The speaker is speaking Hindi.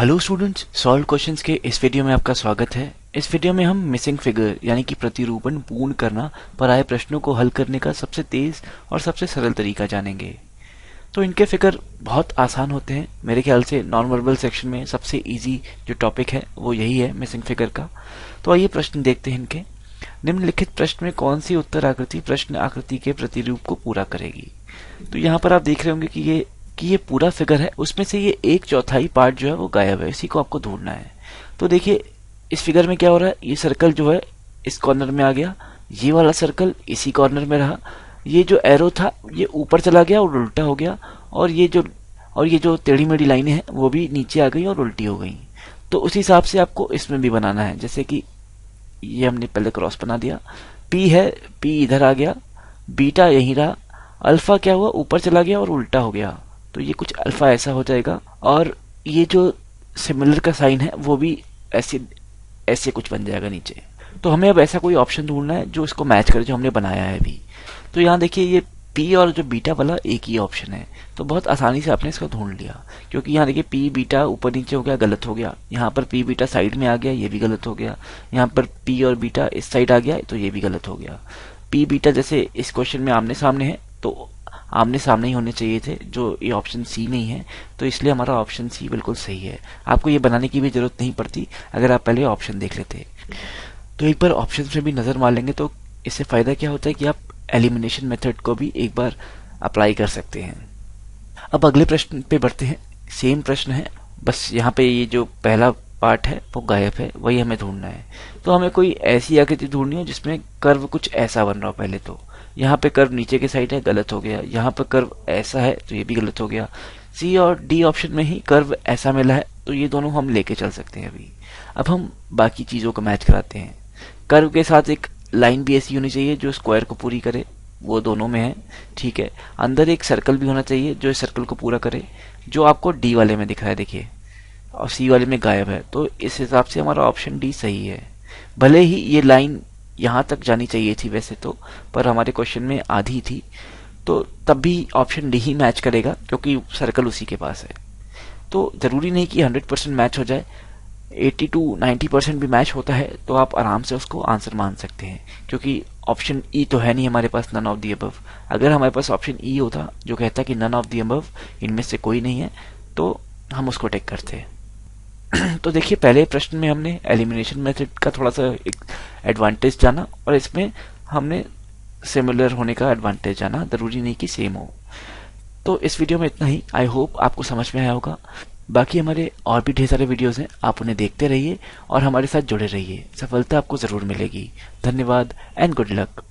हेलो स्टूडेंट्स, सॉल्व क्वेश्चंस के इस वीडियो में आपका स्वागत है। इस वीडियो में हम मिसिंग फिगर यानी कि प्रतिरूपण पूर्ण करना पर आए प्रश्नों को हल करने का सबसे तेज और सबसे सरल तरीका जानेंगे। तो इनके फिगर बहुत आसान होते हैं। मेरे ख्याल से नॉन वर्बल सेक्शन में सबसे इजी जो टॉपिक है वो यही है, मिसिंग फिगर का। तो आइए प्रश्न देखते हैं इनके। निम्नलिखित प्रश्न में कौन सी उत्तर आकृति प्रश्न आकृति के प्रतिरूप को पूरा करेगी? तो यहाँ पर आप देख रहे होंगे कि ये पूरा फिगर है, उसमें से ये 1/4 पार्ट जो है वो गायब है। इसी को आपको ढूंढना है। तो देखिए इस फिगर में क्या हो रहा है, ये सर्कल जो है इस कॉर्नर में आ गया, ये वाला सर्कल इसी कॉर्नर में रहा, ये जो एरो था ये ऊपर चला गया और उल्टा हो गया, और ये जो टेढ़ी मेढ़ी लाइनें हैं वो भी नीचे आ गई और उल्टी हो गई। तो उस हिसाब से आपको इसमें भी बनाना है। जैसे कि ये हमने पहले क्रॉस बना दिया, पी है, पी इधर आ गया, बीटा यहीं रहा, अल्फा क्या हुआ, ऊपर चला गया और उल्टा हो गया। तो ये कुछ अल्फा ऐसा हो जाएगा, और ये जो सिमिलर का साइन है वो भी ऐसे ऐसे कुछ बन जाएगा नीचे। तो हमें अब ऐसा कोई ऑप्शन ढूंढना है जो इसको मैच करे, जो हमने बनाया है अभी। तो यहाँ देखिए ये पी और जो बीटा वाला एक ही ऑप्शन है, तो बहुत आसानी से आपने इसको ढूंढ लिया। क्योंकि यहाँ देखिए पी बीटा ऊपर नीचे हो गया, गलत हो गया। यहाँ पर पी बीटा साइड में आ गया, ये भी गलत हो गया। यहाँ पर पी और बीटा इस साइड आ गया, तो ये भी गलत हो गया। पी बीटा जैसे इस क्वेश्चन में आमने सामने है, तो आमने सामने ही होने चाहिए थे, जो ये ऑप्शन सी नहीं है। तो इसलिए हमारा ऑप्शन सी बिल्कुल सही है। आपको ये बनाने की भी जरूरत नहीं पड़ती अगर आप पहले ऑप्शन देख लेते। तो एक बार ऑप्शन में भी नजर मार लेंगे तो इससे फायदा क्या होता है कि आप एलिमिनेशन मेथड को भी एक बार अप्लाई कर सकते हैं। अब अगले प्रश्न पे बढ़ते हैं। सेम प्रश्न है, बस यहाँ पे ये जो पहला पार्ट है वो गायब है, वही हमें ढूंढना है। तो हमें कोई ऐसी आकृति ढूंढनी है जिसमें कर्व कुछ ऐसा बन रहा हो। पहले तो यहाँ पे कर्व नीचे के साइड है, गलत हो गया। यहाँ पे कर्व ऐसा है, तो ये भी गलत हो गया। सी और डी ऑप्शन में ही कर्व ऐसा मिला है, तो ये दोनों हम लेके चल सकते हैं अभी। अब हम बाकी चीजों को मैच कराते हैं। कर्व के साथ एक लाइन भी ऐसी होनी चाहिए जो स्क्वायर को पूरी करे, वो दोनों में है, ठीक है। अंदर एक सर्कल भी होना चाहिए जो इस सर्कल को पूरा करे, जो आपको डी वाले में दिख रहा है देखिए, और सी वाले में गायब है। तो इस हिसाब से हमारा ऑप्शन डी सही है। भले ही ये लाइन यहां तक जानी चाहिए थी वैसे तो, पर हमारे क्वेश्चन में आधी थी, तो तब भी ऑप्शन डी ही मैच करेगा क्योंकि सर्कल उसी के पास है। तो जरूरी नहीं कि 100% मैच हो जाए, 80 to 90% भी मैच होता है तो आप आराम से उसको आंसर मान सकते हैं। क्योंकि ऑप्शन ई तो है नहीं हमारे पास, नन ऑफ द अबव। अगर हमारे पास ऑप्शन ई होता जो कहता कि नन ऑफ द अबव, इनमें से कोई नहीं है, तो हम उसको टेक करते। तो देखिए पहले प्रश्न में हमने एलिमिनेशन मेथड का थोड़ा सा एक एडवांटेज जाना, और इसमें हमने सिमिलर होने का एडवांटेज जाना, जरूरी नहीं कि सेम हो। तो इस वीडियो में इतना ही। आई होप आपको समझ में आया होगा। बाकी हमारे और भी ढेर सारे वीडियोस हैं, आप उन्हें देखते रहिए और हमारे साथ जुड़े रहिए। सफलता आपको जरूर मिलेगी। धन्यवाद एंड गुड लक।